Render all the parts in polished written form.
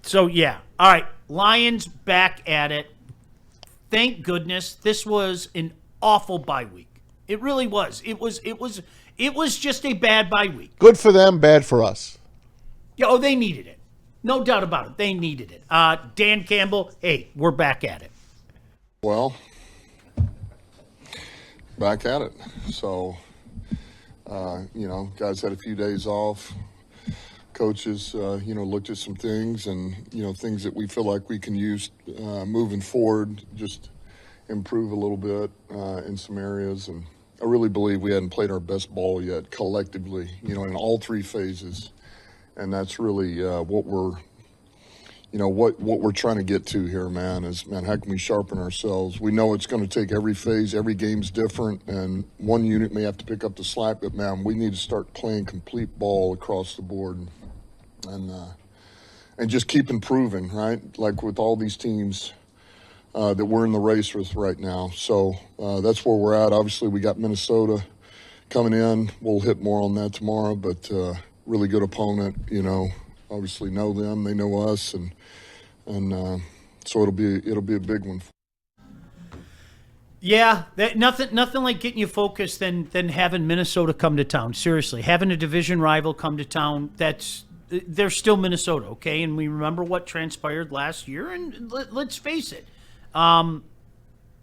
So, yeah. All right. Lions back at it. Thank goodness. This was an awful bye week. It really was. It was just a bad bye week. Good for them, bad for us. Yeah, oh, they needed it. No doubt about it. They needed it. Dan Campbell, hey, we're back at it. Well, back at it. So, guys had a few days off. Coaches, looked at some things and, things that we feel like we can use moving forward, just improve a little bit in some areas. And I really believe we hadn't played our best ball yet collectively, in all three phases. And that's really what we're trying to get to here, man, how can we sharpen ourselves? We know it's going to take every phase, every game's different, and one unit may have to pick up the slack, but, man, we need to start playing complete ball across the board and just keep improving, right? Like with all these teams that we're in the race with right now. So that's where we're at. Obviously, we got Minnesota coming in. We'll hit more on that tomorrow, but really good opponent, obviously know them, they know us, and so it'll be a big one. Yeah, nothing like getting you focused than having Minnesota come to town. Seriously, having a division rival come to town, they're still Minnesota, okay? And we remember what transpired last year, and let's face it,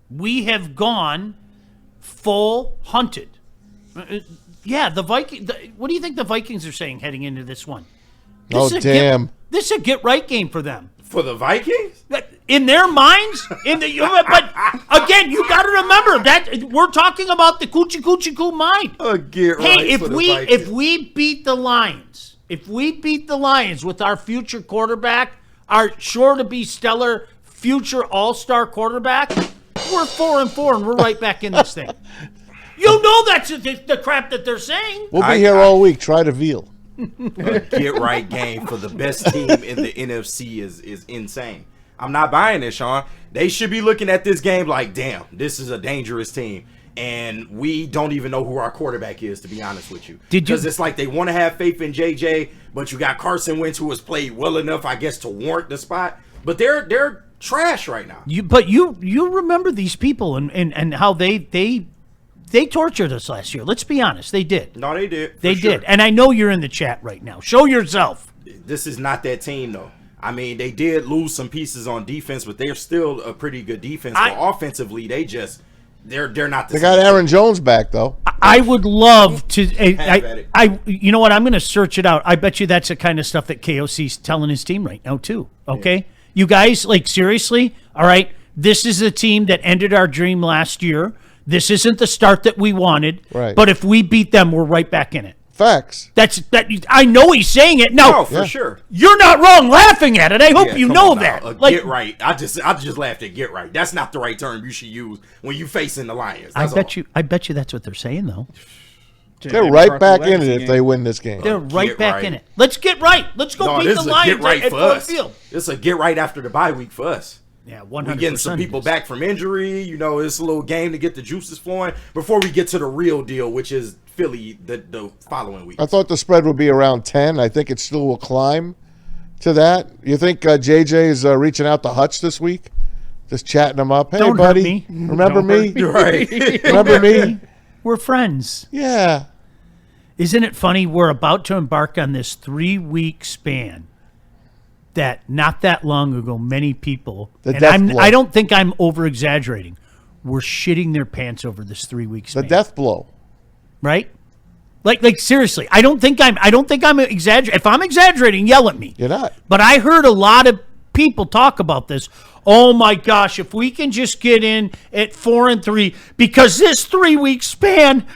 we have gone full hunted. Yeah, the Vikings. What do you think the Vikings are saying heading into this one? This is a get-right game for them. For the Vikings? In their minds? But again, you got to remember that we're talking about the coochie mind. If we beat the Lions, with our future quarterback, our sure to be stellar future all-star quarterback, we're 4-4 and we're right back in this thing. You know that's the crap that they're saying. We'll be here all week. Try to veal. A get-right game for the best team in the NFC is insane. I'm not buying this, Sean. They should be looking at this game like, damn, this is a dangerous team. And we don't even know who our quarterback is, to be honest with you. Because it's like they want to have faith in JJ, but you got Carson Wentz, who has played well enough, I guess, to warrant the spot. But they're trash right now. You remember these people and how they tortured us last year. Let's be honest. They did. No, they did. They did. And I know you're in the chat right now. Show yourself. This is not that team, though. I mean, they did lose some pieces on defense, but they're still a pretty good defense. But offensively, they're not the same. They got Aaron Jones back, though. I would love to. You know what? I'm going to search it out. I bet you that's the kind of stuff that KOC's telling his team right now, too. Okay? Yeah. You guys, seriously? All right? This is a team that ended our dream last year. This isn't the start that we wanted. Right. But if we beat them, we're right back in it. Facts. I know he's saying it. No, for sure. You're not wrong laughing at it. I hope you know that. Get right. I just laughed at get right. That's not the right term you should use when you facing the Lions. I bet you that's what they're saying though. They're right back in it if they win this game. They're right back in it. Let's get right. Let's go beat the Lions at Ford Field. This is a get right after the bye week for us. Yeah, 100%. We're getting some people back from injury. It's a little game to get the juices flowing before we get to the real deal, which is Philly the following week. I thought the spread would be around 10. I think it still will climb to that. You think JJ is reaching out to Hutch this week? Just chatting him up. Hey, Don't buddy. Hurt me. Remember me? Right. Remember me? We're friends. Yeah. Isn't it funny? We're about to embark on this 3-week span that not that long ago, many people, I don't think I'm over-exaggerating, were shitting their pants over this 3-week span. The death blow. Right? Like seriously, I don't think I'm exaggerating. If I'm exaggerating, yell at me. You're not. But I heard a lot of people talk about this. Oh my gosh, if we can just get in at 4-3, because this 3-week span,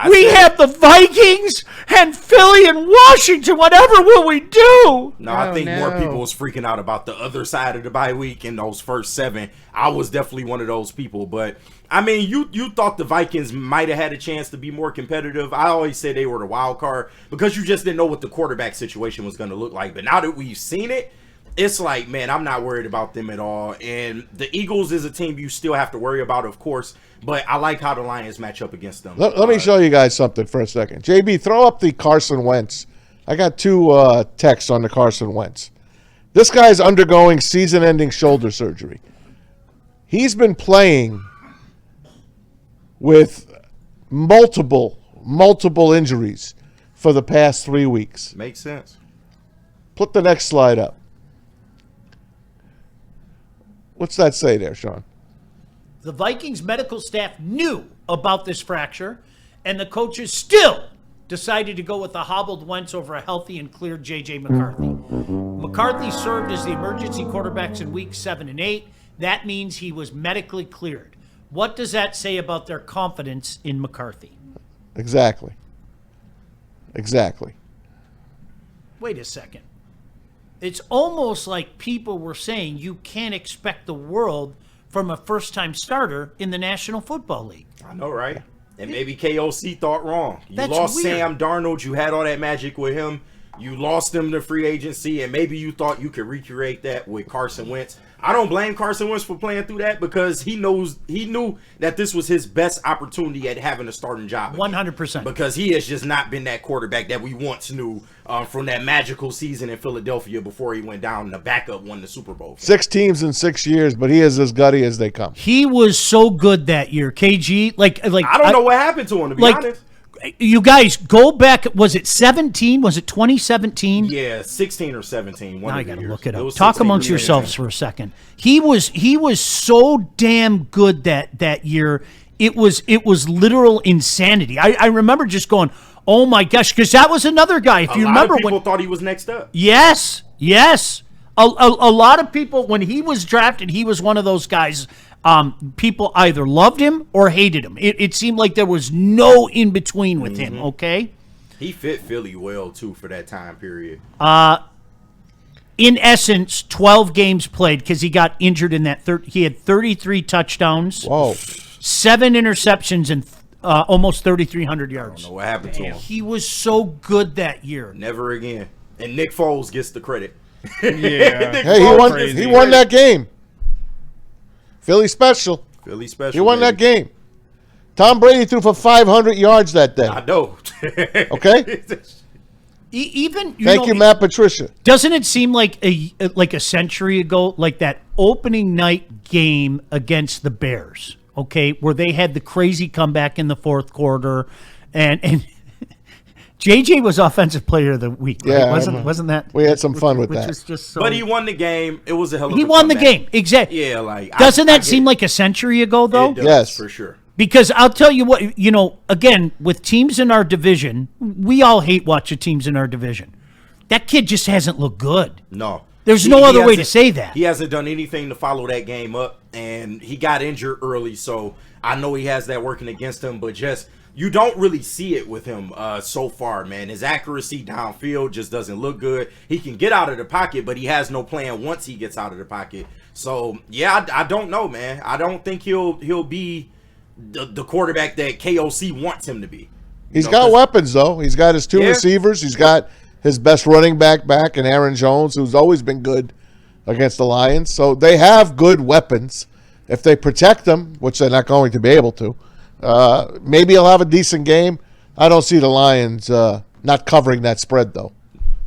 we have the Vikings and Philly and Washington. Whatever will we do? No, I think more people was freaking out about the other side of the bye week in those first 7. I was definitely one of those people. But, I mean, you thought the Vikings might have had a chance to be more competitive. I always said they were the wild card because you just didn't know what the quarterback situation was going to look like. But now that we've seen it, it's like, man, I'm not worried about them at all. And the Eagles is a team you still have to worry about, of course. But I like how the Lions match up against them. Let me show you guys something for a second. JB, throw up the Carson Wentz. I got 2 texts on the Carson Wentz. This guy's undergoing season-ending shoulder surgery. He's been playing with multiple injuries for the past 3 weeks. Makes sense. Put the next slide up. What's that say there, Sean? The Vikings medical staff knew about this fracture, and the coaches still decided to go with a hobbled Wentz over a healthy and cleared J.J. McCarthy. McCarthy served as the emergency quarterbacks in weeks 7 and 8. That means he was medically cleared. What does that say about their confidence in McCarthy? Exactly. Wait a second. It's almost like people were saying you can't expect the world from a first-time starter in the National Football League. I know, right? And maybe KOC thought wrong. You That's lost weird. Sam Darnold. You had all that magic with him. You lost him to free agency, and maybe you thought you could recreate that with Carson Wentz. I don't blame Carson Wentz for playing through that because he knew that this was his best opportunity at having a starting job. 100%. Because he has just not been that quarterback that we once knew from that magical season in Philadelphia before he went down and the backup won the Super Bowl. 6 teams in 6 years, but he is as gutty as they come. He was so good that year. KG, like I don't know what happened to him, to be honest. You guys go back. Was it 17? Was it 2017? Yeah, 16 or 17. Now I got to look it up. was Talk 16 amongst or yourselves 17. for a second. He was so damn good that year. It was literal insanity. I remember just going, oh my gosh, because that was another guy. If you remember, a lot of people thought he was next up. Yes. A lot of people, when he was drafted, he was one of those guys. People either loved him or hated him. It seemed like there was no in between with him. Okay. He fit Philly well too for that time period. In essence, 12 games played because he got injured in that. He had 33 touchdowns. Whoa. 7 interceptions and almost 3,300 yards. I don't know what happened to him. He was so good that year. Never again. And Nick Foles gets the credit. Yeah. Hey, he won that game. Philly special. Philly special. He won baby. that game. Tom Brady threw for 500 yards that day. I know. Okay? Even Thank you, Matt Patricia. Doesn't it seem like a century ago, like that opening night game against the Bears? Okay, where they had the crazy comeback in the fourth quarter, and JJ was offensive player of the week. Right? Yeah, wasn't that? We had some fun with which that. was just so, But he won the game. It was a hell of a He won the comeback. game, exactly. Yeah, like Doesn't I that get seem it. like a century ago, though? It does, Yes. for sure. Because I'll tell you what, again, with teams in our division, we all hate watching teams in our division. That kid just hasn't looked good. No. There's no other way to say that. He hasn't done anything to follow that game up, and he got injured early, so I know he has that working against him, but just you don't really see it with him so far, man. His accuracy downfield just doesn't look good. He can get out of the pocket, but he has no plan once he gets out of the pocket. So, yeah, I don't know, man. I don't think he'll be the quarterback that KOC wants him to be. He's got weapons, though. He's got his 2 Yeah. receivers. He's got his best running back and Aaron Jones, who's always been good against the Lions. So they have good weapons. If they protect them, which they're not going to be able to, maybe he'll have a decent game. I don't see the Lions not covering that spread, though.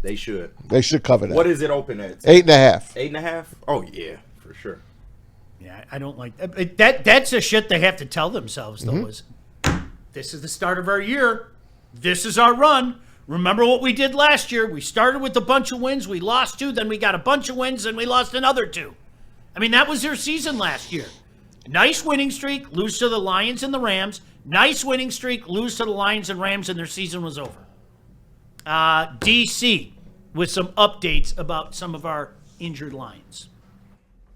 They should. They should cover that. What is it open at? 8.5. 8.5? Oh, yeah, for sure. Yeah, I don't like that. That's the shit they have to tell themselves, though, is this is the start of our year. This is our run. Remember what we did last year? We started with a bunch of wins. We lost 2. Then we got a bunch of wins, and we lost another 2. I mean, that was their season last year. Nice winning streak, lose to the Lions and the Rams. Nice winning streak, lose to the Lions and Rams, and their season was over. DC with some updates about some of our injured Lions.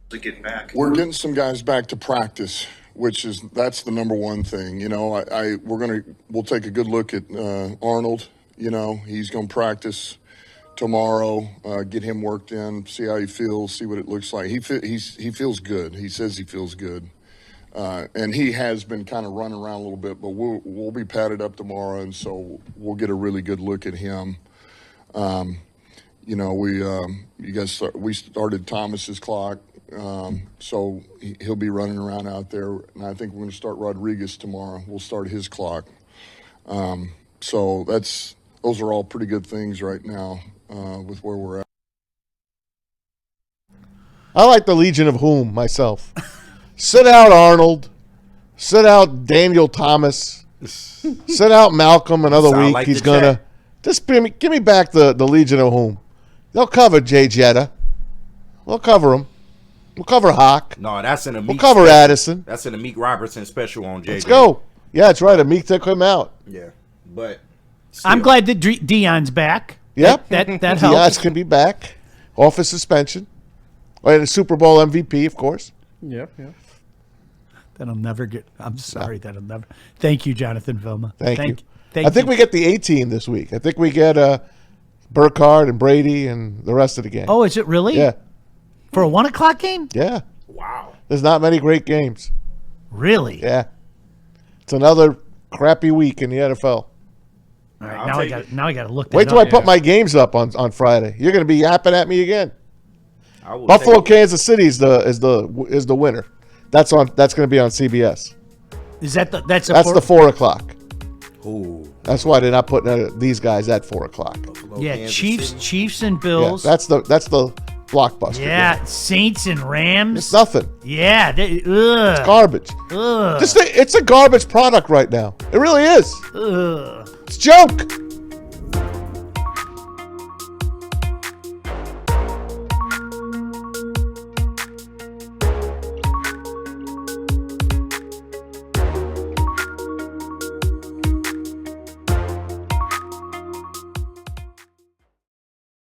Getting back. We're getting some guys back to practice, that's the number one thing. We'll take a good look at Arnold. He's going to practice tomorrow, get him worked in, see how he feels, see what it looks like. He feels good. He says he feels good. And he has been kind of running around a little bit, but we'll be padded up tomorrow, and so we'll get a really good look at him. We started Thomas's clock, so he'll be running around out there, and I think we're going to start Rodriguez tomorrow. We'll start his clock. So those are all pretty good things right now with where we're at. I like the Legion of Whom myself. Sit out Arnold. Sit out Daniel Thomas. Sit out Malcolm another week. Like He's going to just give me back the Legion of Whom. They'll cover Jay Jetta. We'll cover him. We'll cover Hawk. No, that's in a Meek We'll cover special. Addison. That's in a Meek Robertson special on JJ. Let's go. Yeah, that's right. Meek took him out. Yeah, but still. I'm glad that Dion's back. Yep. That helps. Diaz can be back off his suspension. And a Super Bowl MVP, of course. Yep. That'll never get. I'm sorry. That'll never. Thank you, Jonathan Vilma. Thank you. I think we get the A team this week. I think we get Burkhardt and Brady and the rest of the game. Oh, is it really? Yeah. For a 1 o'clock game? Yeah. Wow. There's not many great games. Really? Yeah. It's another crappy week in the NFL. All right. Now I got to look. Wait till I put my games up on Friday. You're going to be yapping at me again. Buffalo, Kansas City is the winner. That's going to be on CBS. Is that that's the 4 o'clock? Ooh. That's why they're not putting these guys at 4 o'clock. Buffalo, Yeah, Kansas Chiefs, City. Chiefs and Bills. Yeah, that's the blockbuster. Yeah, game. Saints and Rams. It's nothing. Yeah, It's garbage. Ugh. It's a garbage product right now. It really is. Ugh. It's a joke.